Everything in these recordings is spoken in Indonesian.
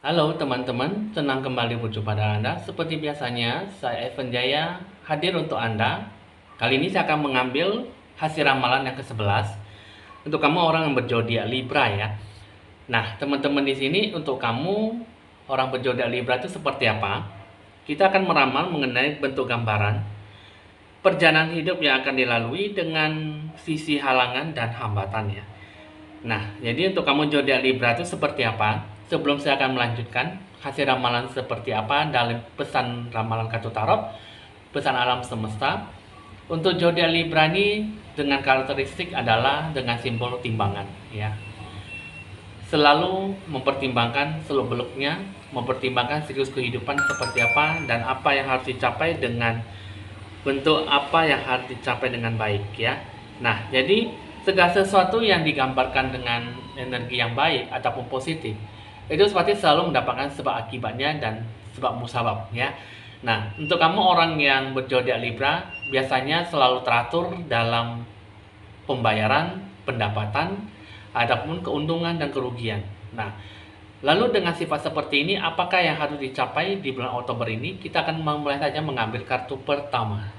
Halo teman-teman, senang kembali berjumpa dengan Anda. Seperti biasanya, saya Evan Jaya hadir untuk Anda. Kali ini saya akan mengambil hasil ramalan yang ke-11 untuk kamu orang yang berzodiak Libra ya. Nah, teman-teman di sini untuk kamu orang berzodiak Libra itu seperti apa? Kita akan meramal mengenai bentuk gambaran perjalanan hidup yang akan dilalui dengan sisi halangan dan hambatan ya. Nah, jadi untuk kamu zodiak Libra itu seperti apa? Sebelum saya akan melanjutkan hasil ramalan seperti apa dalam pesan ramalan kartu tarot, pesan alam semesta. Untuk zodiak Libra ini dengan karakteristik adalah dengan simbol timbangan ya. Selalu mempertimbangkan seluk-beluknya, mempertimbangkan siklus kehidupan seperti apa dan apa yang harus dicapai dengan bentuk apa yang harus dicapai dengan baik ya. Nah, jadi segala sesuatu yang digambarkan dengan energi yang baik ataupun positif itu seperti selalu mendapatkan sebab akibatnya dan sebab musabab ya. Nah, untuk kamu orang yang berzodiak Libra biasanya selalu teratur dalam pembayaran, pendapatan, ataupun keuntungan dan kerugian. Nah, lalu dengan sifat seperti ini, apakah yang harus dicapai di bulan Oktober ini? Kita akan mulai saja mengambil kartu pertama.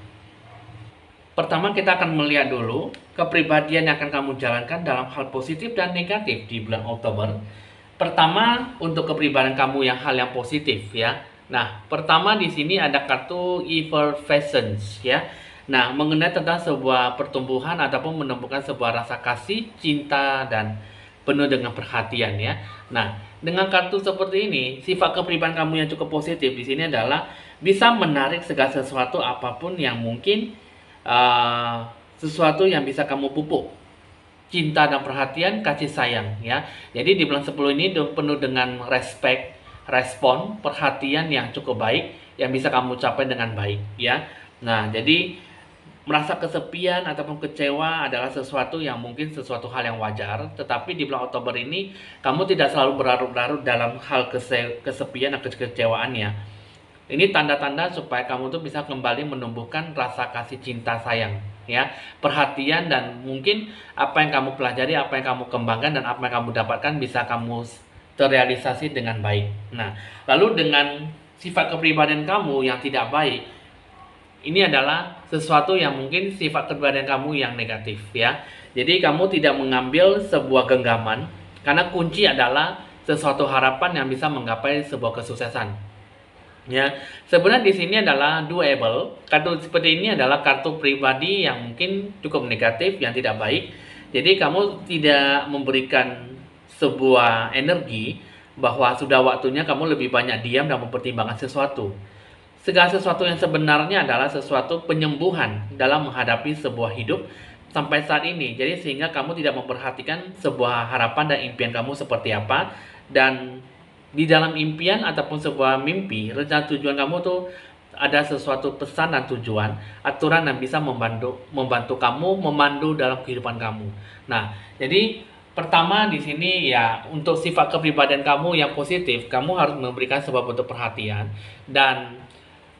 Pertama, kita akan melihat dulu kepribadian yang akan kamu jalankan dalam hal positif dan negatif di bulan Oktober. Pertama, untuk kepribadian kamu yang hal yang positif ya. Nah, pertama di sini ada kartu effervescence ya. Nah, mengenai tentang sebuah pertumbuhan ataupun menemukan sebuah rasa kasih, cinta dan penuh dengan perhatian ya. Nah, dengan kartu seperti ini, sifat kepribadian kamu yang cukup positif di sini adalah bisa menarik segala sesuatu apapun yang mungkin sesuatu yang bisa kamu pupuk. Cinta dan perhatian, kasih sayang ya. Jadi di bulan 10 ini penuh dengan respect, respon, perhatian yang cukup baik yang bisa kamu capai dengan baik ya. Nah, jadi merasa kesepian ataupun kecewa adalah sesuatu yang mungkin sesuatu hal yang wajar, tetapi di bulan Oktober ini kamu tidak selalu berlarut-larut dalam hal kesepian atau kekecewaan ya. Ini tanda-tanda supaya kamu tuh bisa kembali menumbuhkan rasa kasih cinta sayang ya, perhatian dan mungkin apa yang kamu pelajari, apa yang kamu kembangkan dan apa yang kamu dapatkan bisa kamu terrealisasi dengan baik. Nah, lalu dengan sifat kepribadian kamu yang tidak baik, ini adalah sesuatu yang mungkin sifat kepribadian kamu yang negatif ya. Jadi kamu tidak mengambil sebuah genggaman karena kunci adalah sesuatu harapan yang bisa menggapai sebuah kesuksesan. Ya, sebenarnya di sini adalah doable. Kartu seperti ini adalah kartu pribadi yang mungkin cukup negatif, yang tidak baik. Jadi kamu tidak memberikan sebuah energi bahwa sudah waktunya kamu lebih banyak diam dan mempertimbangkan sesuatu. Segala sesuatu yang sebenarnya adalah sesuatu penyembuhan dalam menghadapi sebuah hidup sampai saat ini. Jadi sehingga kamu tidak memperhatikan sebuah harapan dan impian kamu seperti apa, dan di dalam impian ataupun sebuah mimpi, rencana tujuan kamu tuh ada sesuatu pesan dan tujuan, aturan yang bisa membantu kamu memandu dalam kehidupan kamu. Nah, jadi pertama di sini ya untuk sifat kepribadian kamu yang positif, kamu harus memberikan sebuah bentuk perhatian dan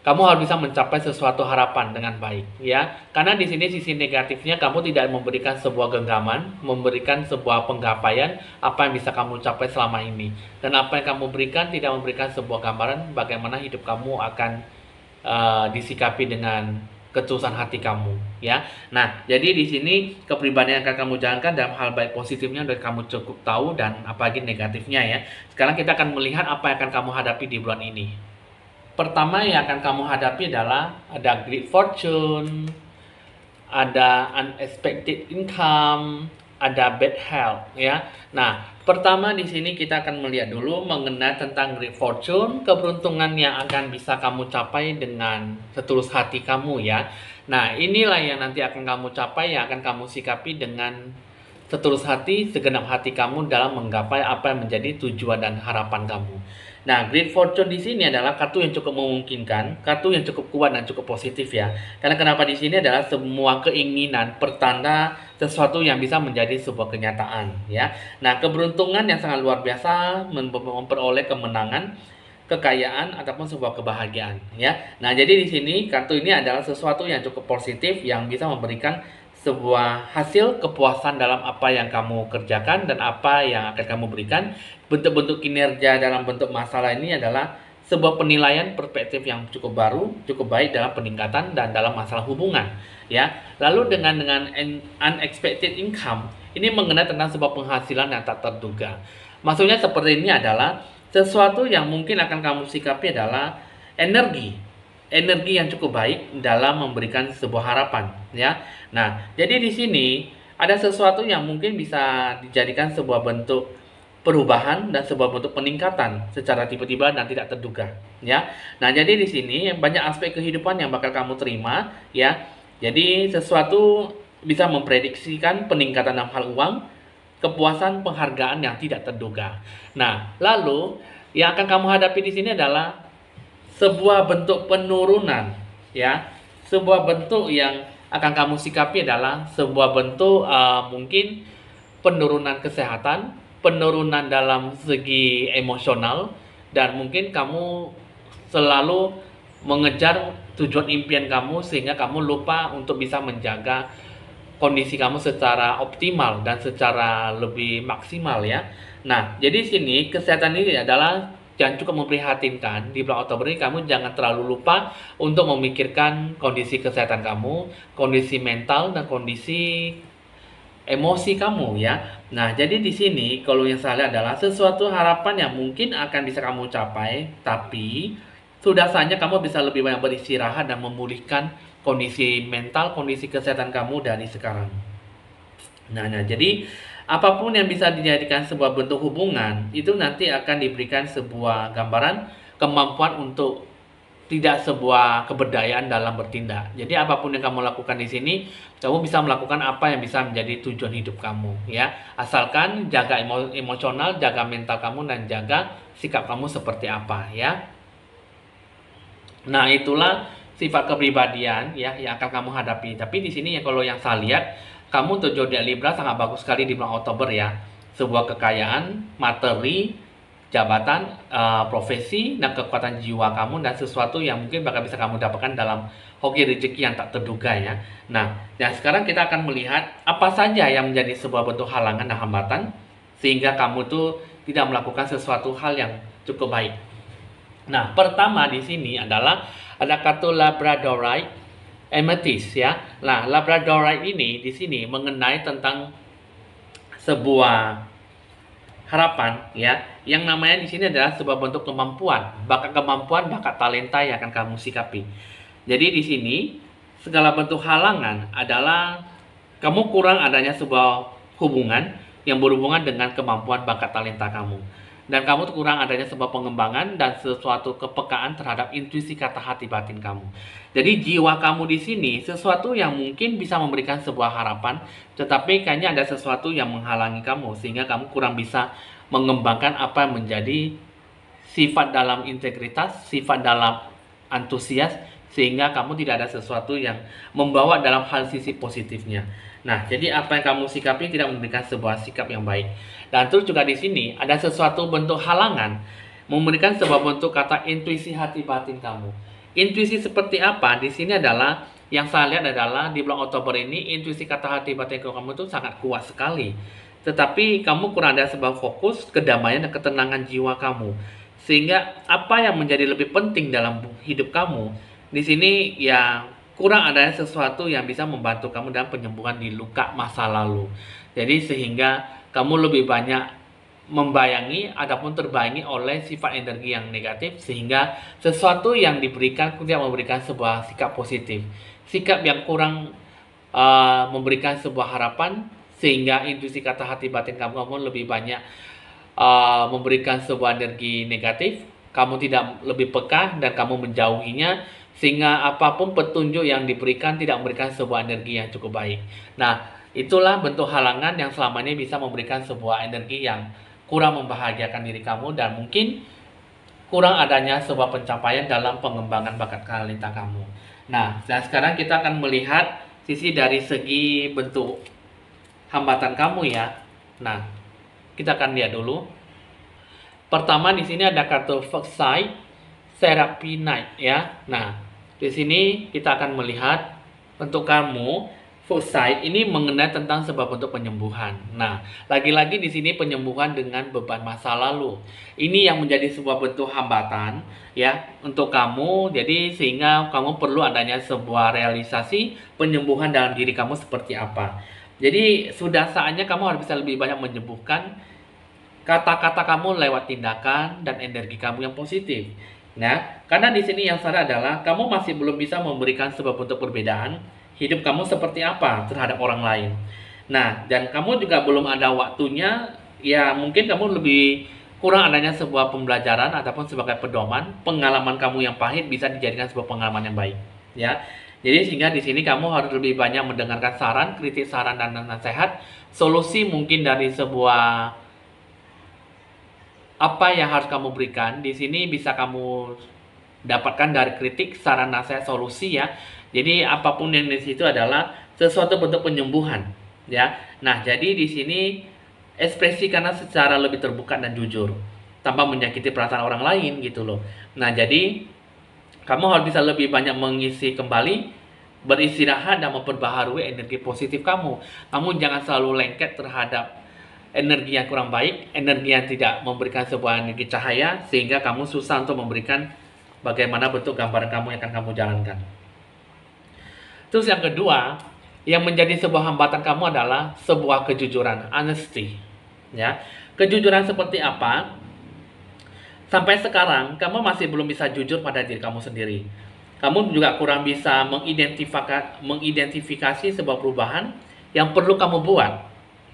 kamu harus bisa mencapai sesuatu harapan dengan baik ya. Karena di sini sisi negatifnya kamu tidak memberikan sebuah genggaman, memberikan sebuah penggapaian apa yang bisa kamu capai selama ini. Dan apa yang kamu berikan tidak memberikan sebuah gambaran bagaimana hidup kamu akan disikapi dengan ketulusan hati kamu ya. Nah, jadi di sini kepribadian yang akan kamu jalankan dalam hal baik positifnya udah kamu cukup tahu dan apalagi negatifnya ya. Sekarang kita akan melihat apa yang akan kamu hadapi di bulan ini. Pertama yang akan kamu hadapi adalah ada great fortune, ada unexpected income, ada bad health ya. Nah, pertama di sini kita akan melihat dulu mengenai tentang great fortune, keberuntungan yang akan bisa kamu capai dengan setulus hati kamu ya. Nah, inilah yang nanti akan kamu capai, yang akan kamu sikapi dengan setulus hati, segenap hati kamu dalam menggapai apa yang menjadi tujuan dan harapan kamu. Nah, Great Fortune di sini adalah kartu yang cukup memungkinkan, kartu yang cukup kuat dan cukup positif ya. Karena kenapa di sini adalah semua keinginan pertanda sesuatu yang bisa menjadi sebuah kenyataan ya. Nah, keberuntungan yang sangat luar biasa memperoleh kemenangan, kekayaan ataupun sebuah kebahagiaan ya. Nah, jadi di sini kartu ini adalah sesuatu yang cukup positif yang bisa memberikan sebuah hasil kepuasan dalam apa yang kamu kerjakan dan apa yang akan kamu berikan. Bentuk-bentuk kinerja dalam bentuk masalah ini adalah sebuah penilaian perspektif yang cukup baru, cukup baik dalam peningkatan dan dalam masalah hubungan, ya. Lalu dengan unexpected income, ini mengenai tentang sebuah penghasilan yang tak terduga. Maksudnya seperti ini adalah sesuatu yang mungkin akan kamu sikapi adalah energi yang cukup baik dalam memberikan sebuah harapan, ya. Nah, jadi di sini ada sesuatu yang mungkin bisa dijadikan sebuah bentuk perubahan dan sebuah bentuk peningkatan secara tiba-tiba dan tidak terduga, ya. Nah, jadi di sini banyak aspek kehidupan yang bakal kamu terima, ya. Jadi sesuatu bisa memprediksikan peningkatan dalam hal uang, kepuasan, penghargaan yang tidak terduga. Nah, lalu yang akan kamu hadapi di sini adalah sebuah bentuk penurunan, ya. Sebuah bentuk yang akan kamu sikapi adalah sebuah bentuk mungkin penurunan kesehatan, penurunan dalam segi emosional, dan mungkin kamu selalu mengejar tujuan impian kamu sehingga kamu lupa untuk bisa menjaga kondisi kamu secara optimal dan secara lebih maksimal, ya. Nah, jadi sini kesehatan ini adalah yang cukup memprihatinkan. Di bulan Oktober ini kamu jangan terlalu lupa untuk memikirkan kondisi kesehatan kamu, kondisi mental dan kondisi emosi kamu, ya. Nah, jadi di sini kalau yang saya lihat adalah sesuatu harapan yang mungkin akan bisa kamu capai, tapi sudah saatnya kamu bisa lebih banyak beristirahat dan memulihkan kondisi mental, kondisi kesehatan kamu dari sekarang. Nah, jadi apapun yang bisa dijadikan sebuah bentuk hubungan, itu nanti akan diberikan sebuah gambaran kemampuan untuk tidak sebuah keberdayaan dalam bertindak. Jadi apapun yang kamu lakukan di sini, kamu bisa melakukan apa yang bisa menjadi tujuan hidup kamu, ya. Asalkan jaga emosional, jaga mental kamu, dan jaga sikap kamu seperti apa, ya. Nah, itulah sifat kepribadian, ya, yang akan kamu hadapi. Tapi di sini ya kalau yang saya lihat, kamu untuk zodiak Libra sangat bagus sekali di bulan Oktober, ya. Sebuah kekayaan, materi, jabatan, profesi, dan kekuatan jiwa kamu, dan sesuatu yang mungkin bakal bisa kamu dapatkan dalam hoki rezeki yang tak terduga, ya. Nah, sekarang kita akan melihat apa saja yang menjadi sebuah bentuk halangan dan hambatan sehingga kamu tuh tidak melakukan sesuatu hal yang cukup baik. Nah, pertama di sini adalah ada kartu Labradorite Amethyst, ya. Nah, Labradorite ini di sini mengenai tentang sebuah harapan, ya, yang namanya di sini adalah sebuah bentuk kemampuan, bakat talenta yang akan kamu sikapi. Jadi di sini segala bentuk halangan adalah kamu kurang adanya sebuah hubungan yang berhubungan dengan kemampuan bakat talenta kamu. Dan kamu kurang adanya sebuah pengembangan dan sesuatu kepekaan terhadap intuisi kata hati batin kamu. Jadi jiwa kamu di sini sesuatu yang mungkin bisa memberikan sebuah harapan, tetapi kayaknya ada sesuatu yang menghalangi kamu sehingga kamu kurang bisa mengembangkan apa yang menjadi sifat dalam integritas, sifat dalam antusias, sehingga kamu tidak ada sesuatu yang membawa dalam hal sisi positifnya. Nah, jadi apa yang kamu sikapi tidak memberikan sebuah sikap yang baik. Dan terus juga di sini ada sesuatu bentuk halangan memberikan sebuah bentuk kata intuisi hati batin kamu. Intuisi seperti apa? Di sini adalah yang saya lihat adalah di bulan Oktober ini intuisi kata hati batin kamu itu sangat kuat sekali. Tetapi kamu kurang ada sebuah fokus, kedamaian dan ketenangan jiwa kamu. Sehingga apa yang menjadi lebih penting dalam hidup kamu di sini ya kurang adanya sesuatu yang bisa membantu kamu dalam penyembuhan di luka masa lalu. Jadi sehingga kamu lebih banyak membayangi ataupun terbayangi oleh sifat energi yang negatif sehingga sesuatu yang diberikan tidak memberikan sebuah sikap positif. Sikap yang kurang memberikan sebuah harapan sehingga intuisi kata hati batin kamu lebih banyak memberikan sebuah energi negatif. Kamu tidak lebih peka dan kamu menjauhinya sehingga apapun petunjuk yang diberikan tidak memberikan sebuah energi yang cukup baik. Nah, itulah bentuk halangan yang selama ini bisa memberikan sebuah energi yang kurang membahagiakan diri kamu dan mungkin kurang adanya sebuah pencapaian dalam pengembangan bakat talenta kamu. Nah, dan sekarang kita akan melihat sisi dari segi bentuk hambatan kamu, ya. Nah, kita akan lihat dulu. Pertama di sini ada kartu Foxite Therapy Night, ya. Nah, di sini kita akan melihat untuk kamu Foresight ini mengenai tentang sebuah bentuk penyembuhan. Nah, lagi-lagi di sini penyembuhan dengan beban masa lalu. Ini yang menjadi sebuah bentuk hambatan ya untuk kamu. Jadi sehingga kamu perlu adanya sebuah realisasi penyembuhan dalam diri kamu seperti apa. Jadi sudah saatnya kamu harus bisa lebih banyak menyembuhkan kata-kata kamu lewat tindakan dan energi kamu yang positif. Nah, karena di sini yang salah adalah kamu masih belum bisa memberikan sebuah bentuk perbedaan hidup kamu seperti apa terhadap orang lain. Nah, dan kamu juga belum ada waktunya, ya mungkin kamu lebih kurang adanya sebuah pembelajaran ataupun sebagai pedoman, pengalaman kamu yang pahit bisa dijadikan sebuah pengalaman yang baik, ya. Jadi sehingga di sini kamu harus lebih banyak mendengarkan saran, kritik saran dan nasihat, solusi mungkin dari sebuah apa yang harus kamu berikan. Di sini bisa kamu dapatkan dari kritik, saran, nasihat, solusi ya. Jadi apapun yang di situ adalah sesuatu bentuk penyembuhan ya. Nah, jadi di sini ekspresikanlah secara lebih terbuka dan jujur tanpa menyakiti perasaan orang lain gitu loh. Nah, jadi kamu harus bisa lebih banyak mengisi kembali, beristirahat dan memperbaharui energi positif kamu. Kamu jangan selalu lengket terhadap energi yang kurang baik, energi yang tidak memberikan sebuah energi cahaya sehingga kamu susah untuk memberikan bagaimana bentuk gambaran kamu yang akan kamu jalankan. Terus yang kedua, yang menjadi sebuah hambatan kamu adalah sebuah kejujuran, honesty. Ya, kejujuran seperti apa? Sampai sekarang kamu masih belum bisa jujur pada diri kamu sendiri. Kamu juga kurang bisa mengidentifikasi sebuah perubahan yang perlu kamu buat,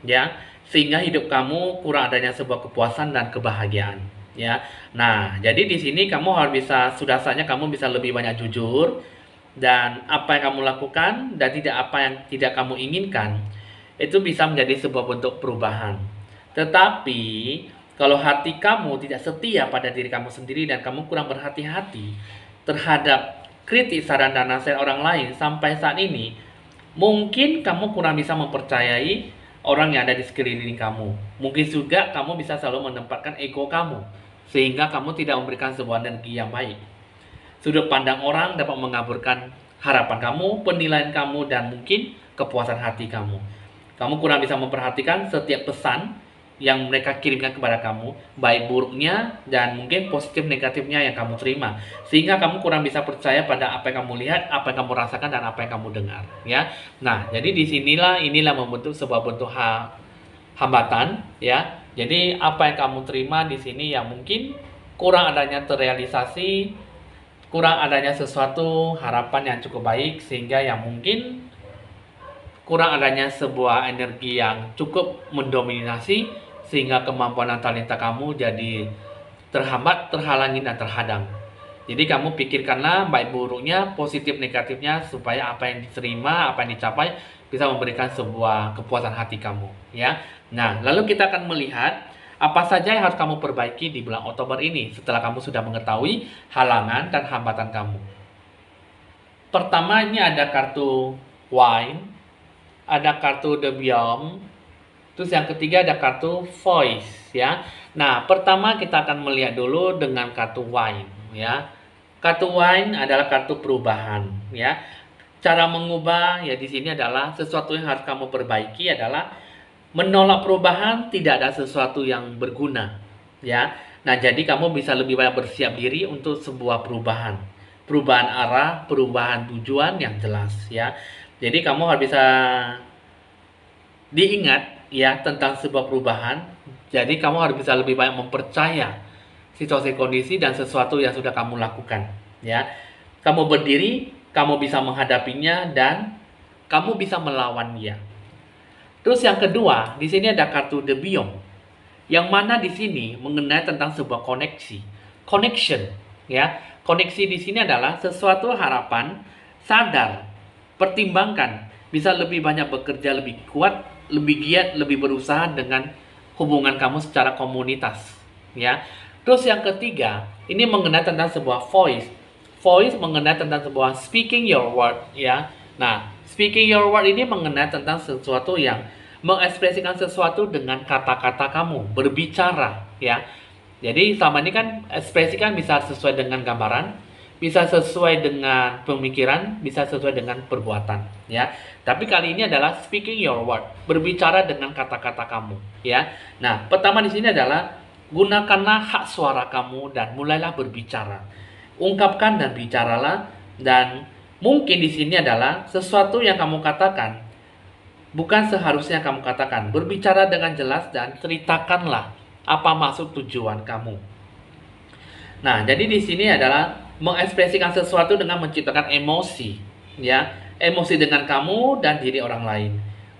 ya, sehingga hidup kamu kurang adanya sebuah kepuasan dan kebahagiaan. Ya, nah, jadi di sini kamu harus bisa, sudah saatnya kamu bisa lebih banyak jujur dan apa yang kamu lakukan dan tidak apa yang tidak kamu inginkan itu bisa menjadi sebuah bentuk perubahan. Tetapi kalau hati kamu tidak setia pada diri kamu sendiri dan kamu kurang berhati-hati terhadap kritik, saran, dan nasihat orang lain sampai saat ini, mungkin kamu kurang bisa mempercayai orang yang ada di sekeliling kamu. Mungkin juga kamu bisa selalu menempatkan ego kamu sehingga kamu tidak memberikan sebuah energi yang baik. Sudut pandang orang dapat mengaburkan harapan kamu, penilaian kamu, dan mungkin kepuasan hati kamu. Kamu kurang bisa memperhatikan setiap pesan yang mereka kirimkan kepada kamu, baik buruknya dan mungkin positif negatifnya yang kamu terima. Sehingga kamu kurang bisa percaya pada apa yang kamu lihat, apa yang kamu rasakan, dan apa yang kamu dengar. Ya, nah jadi inilah membentuk sebuah bentuk hambatan. Ya, jadi apa yang kamu terima di sini yang mungkin kurang adanya terrealisasi, kurang adanya sesuatu harapan yang cukup baik sehingga yang mungkin kurang adanya sebuah energi yang cukup mendominasi sehingga kemampuan dan talenta kamu jadi terhambat, terhalangi dan terhadang. Jadi kamu pikirkanlah baik buruknya, positif negatifnya supaya apa yang diterima, apa yang dicapai bisa memberikan sebuah kepuasan hati kamu ya. Nah, lalu kita akan melihat apa saja yang harus kamu perbaiki di bulan Oktober ini setelah kamu sudah mengetahui halangan dan hambatan kamu. Pertama, ini ada kartu Wine, ada kartu The Beyond, terus yang ketiga ada kartu Voice ya. Nah, pertama kita akan melihat dulu dengan kartu Wine ya. Kartu Wine adalah kartu perubahan ya. Cara mengubah ya di sini adalah sesuatu yang harus kamu perbaiki adalah menolak perubahan, tidak ada sesuatu yang berguna ya. Nah, jadi kamu bisa lebih banyak bersiap diri untuk sebuah perubahan arah, perubahan tujuan yang jelas ya. Jadi kamu harus bisa diingat ya tentang sebuah perubahan. Jadi kamu harus bisa lebih banyak mempercaya situasi kondisi dan sesuatu yang sudah kamu lakukan ya. Kamu berdiri, kamu bisa menghadapinya dan kamu bisa melawan dia. Terus yang kedua, di sini ada kartu The Beyond. Yang mana di sini mengenai tentang sebuah koneksi. Connection, ya. Koneksi di sini adalah sesuatu harapan, sadar, pertimbangkan, bisa lebih banyak bekerja lebih kuat, lebih giat, lebih berusaha dengan hubungan kamu secara komunitas, ya. Terus yang ketiga, ini mengenai tentang sebuah voice. Voice mengenai tentang sebuah speaking your word, ya. Nah, speaking your word ini mengenai tentang sesuatu yang mengekspresikan sesuatu dengan kata-kata kamu, berbicara ya. Jadi selama ini kan ekspresikan bisa sesuai dengan gambaran, bisa sesuai dengan pemikiran, bisa sesuai dengan perbuatan, ya. Tapi kali ini adalah speaking your word, berbicara dengan kata-kata kamu, ya. Nah, pertama di sini adalah gunakanlah hak suara kamu dan mulailah berbicara. Ungkapkan dan bicaralah, dan mungkin di sini adalah sesuatu yang kamu katakan bukan seharusnya kamu katakan. Berbicara dengan jelas dan ceritakanlah apa maksud tujuan kamu. Nah, jadi di sini adalah mengekspresikan sesuatu dengan menciptakan emosi, ya, emosi dengan kamu dan diri orang lain.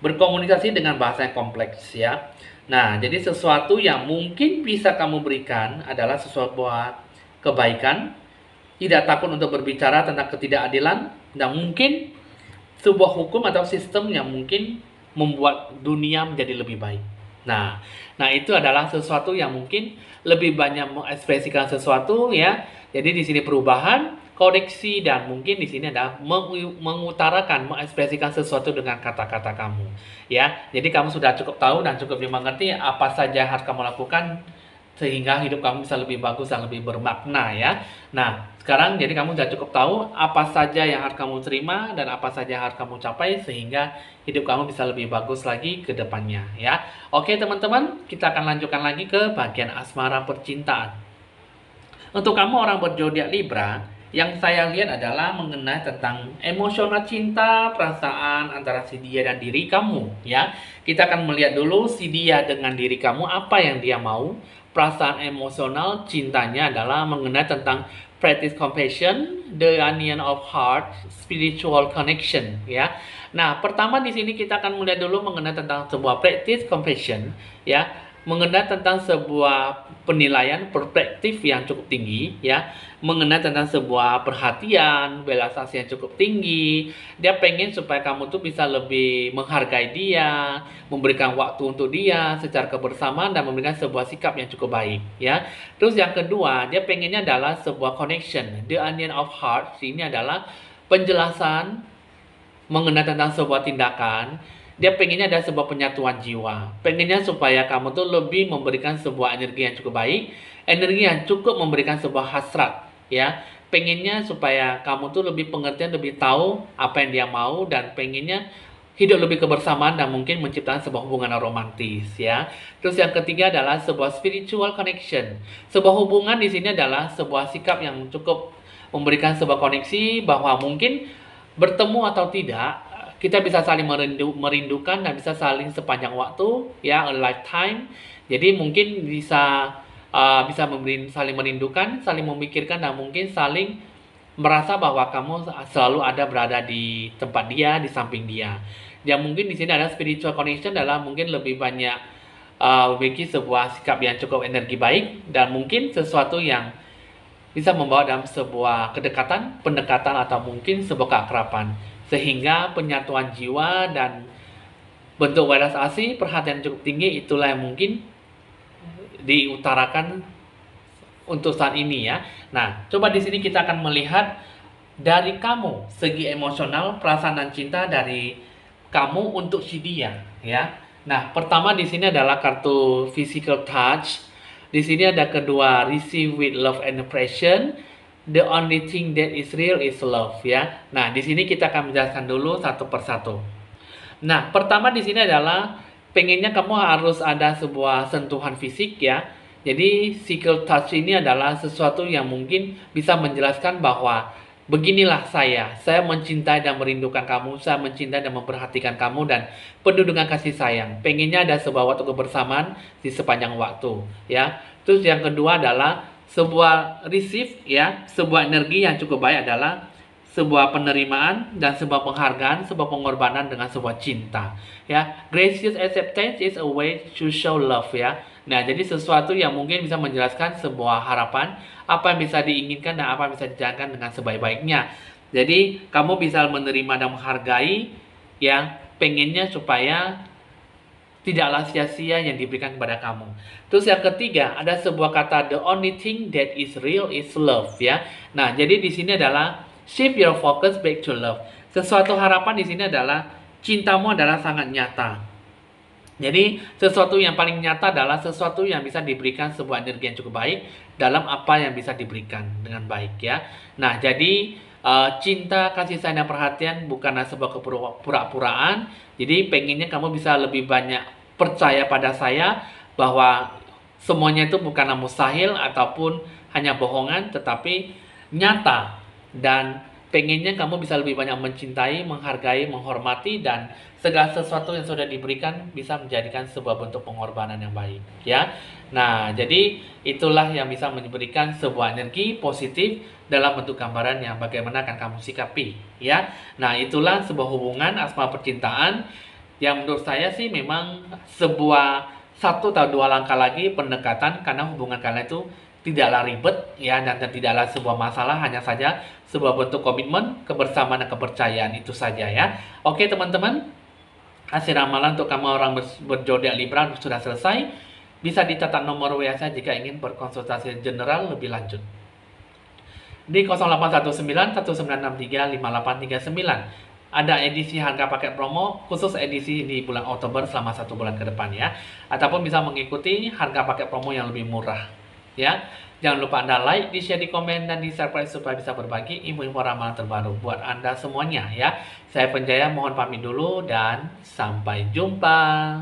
Berkomunikasi dengan bahasa yang kompleks, ya. Nah, jadi sesuatu yang mungkin bisa kamu berikan adalah sesuatu kebaikan, tidak takut untuk berbicara tentang ketidakadilan, dan mungkin sebuah hukum atau sistem yang mungkin membuat dunia menjadi lebih baik. Nah, itu adalah sesuatu yang mungkin lebih banyak mengekspresikan sesuatu, ya. Jadi di sini perubahan, koreksi, dan mungkin di sini adalah mengutarakan, mengekspresikan sesuatu dengan kata-kata kamu, ya. Jadi kamu sudah cukup tahu dan cukup dimengerti apa saja yang harus kamu lakukan sehingga hidup kamu bisa lebih bagus dan lebih bermakna, ya. Nah, sekarang jadi kamu sudah cukup tahu apa saja yang harus kamu terima dan apa saja yang harus kamu capai sehingga hidup kamu bisa lebih bagus lagi ke depannya, ya. Oke teman-teman, kita akan lanjutkan lagi ke bagian asmara percintaan. Untuk kamu orang berzodiak Libra, yang saya lihat adalah mengenai tentang emosional cinta, perasaan antara si dia dan diri kamu, ya. Kita akan melihat dulu si dia dengan diri kamu, apa yang dia mau. Perasaan emosional cintanya adalah mengenai tentang practice compassion, the onion of heart, spiritual connection, ya. Nah, pertama di sini kita akan melihat dulu mengenai tentang sebuah practice compassion, ya, mengenai tentang sebuah penilaian perspektif yang cukup tinggi, ya, mengenai tentang sebuah perhatian, belas asih yang cukup tinggi. Dia pengen supaya kamu tuh bisa lebih menghargai dia, memberikan waktu untuk dia secara kebersamaan dan memberikan sebuah sikap yang cukup baik, ya. Terus yang kedua, dia pengennya adalah sebuah connection, the onion of heart. Ini adalah penjelasan mengenai tentang sebuah tindakan. Dia pengennya ada sebuah penyatuan jiwa. Pengennya supaya kamu tuh lebih memberikan sebuah energi yang cukup baik, energi yang cukup memberikan sebuah hasrat, ya. Pengennya supaya kamu tuh lebih pengertian, lebih tahu apa yang dia mau, dan pengennya hidup lebih kebersamaan dan mungkin menciptakan sebuah hubungan romantis, ya. Terus yang ketiga adalah sebuah spiritual connection. Sebuah hubungan di sini adalah sebuah sikap yang cukup memberikan sebuah koneksi bahwa mungkin bertemu atau tidak, kita bisa saling merindukan dan bisa saling sepanjang waktu, ya, a lifetime. Jadi mungkin bisa saling merindukan, saling memikirkan, dan mungkin saling merasa bahwa kamu selalu ada berada di tempat dia, di samping dia. Dan mungkin di sini ada spiritual connection adalah mungkin lebih banyak memiliki sebuah sikap yang cukup energi baik, dan mungkin sesuatu yang bisa membawa dalam sebuah kedekatan, pendekatan, atau mungkin sebuah keakraban. Sehingga penyatuan jiwa dan bentuk welas asih, perhatian cukup tinggi, itulah yang mungkin diutarakan untuk saat ini, ya. Nah, coba di sini kita akan melihat dari kamu segi emosional, perasaan dan cinta dari kamu untuk si dia, ya. Nah, pertama di sini adalah kartu physical touch. Di sini ada kedua, receive with love and appreciation. The only thing that is real is love, ya. Nah, di sini kita akan menjelaskan dulu satu persatu. Nah, pertama di sini adalah pengennya kamu harus ada sebuah sentuhan fisik, ya. Jadi, physical touch ini adalah sesuatu yang mungkin bisa menjelaskan bahwa beginilah saya mencintai dan merindukan kamu, saya mencintai dan memperhatikan kamu, dan penuh dengan kasih sayang. Pengennya ada sebuah waktu kebersamaan di sepanjang waktu, ya. Terus yang kedua adalah sebuah receive, ya, sebuah energi yang cukup baik adalah sebuah penerimaan dan sebuah penghargaan, sebuah pengorbanan dengan sebuah cinta, ya. Gracious acceptance is a way to show love, ya. Nah, jadi sesuatu yang mungkin bisa menjelaskan sebuah harapan, apa yang bisa diinginkan dan apa yang bisa dijalankan dengan sebaik-baiknya. Jadi kamu bisa menerima dan menghargai, ya. Pengennya supaya tidaklah sia-sia yang diberikan kepada kamu. Terus yang ketiga, ada sebuah kata, the only thing that is real is love, ya. Nah, jadi di sini adalah shift your focus back to love. Sesuatu harapan di sini adalah cintamu adalah sangat nyata. Jadi, sesuatu yang paling nyata adalah sesuatu yang bisa diberikan sebuah energi yang cukup baik dalam apa yang bisa diberikan dengan baik ya. Nah, jadi cinta, kasih sayang, dan perhatian bukanlah sebuah kepura-puraan. Jadi, pengennya kamu bisa lebih banyak percaya pada saya bahwa semuanya itu bukanlah mustahil ataupun hanya bohongan, tetapi nyata. Dan pengennya kamu bisa lebih banyak mencintai, menghargai, menghormati, dan segala sesuatu yang sudah diberikan bisa menjadikan sebuah bentuk pengorbanan yang baik ya. Nah, jadi itulah yang bisa memberikan sebuah energi positif dalam bentuk gambaran yang bagaimana akan kamu sikapi ya. Nah, itulah sebuah hubungan asmara percintaan yang menurut saya sih memang sebuah satu atau dua langkah lagi pendekatan, karena hubungan kalian itu tidaklah ribet ya, dan tidaklah sebuah masalah, hanya saja sebuah bentuk komitmen, kebersamaan, dan kepercayaan, itu saja ya. Oke teman-teman, hasil ramalan untuk kamu orang berzodiak Libra sudah selesai. Bisa dicatat nomor WA saya jika ingin berkonsultasi general lebih lanjut di 0819 1963 5839. Ada edisi harga paket promo khusus edisi di bulan Oktober selama 1 bulan ke depan ya. Ataupun bisa mengikuti harga paket promo yang lebih murah ya. Jangan lupa Anda like, di share, di komen, dan di subscribe supaya bisa berbagi info-info ramalan terbaru buat Anda semuanya ya. Saya Penjaya mohon pamit dulu dan sampai jumpa.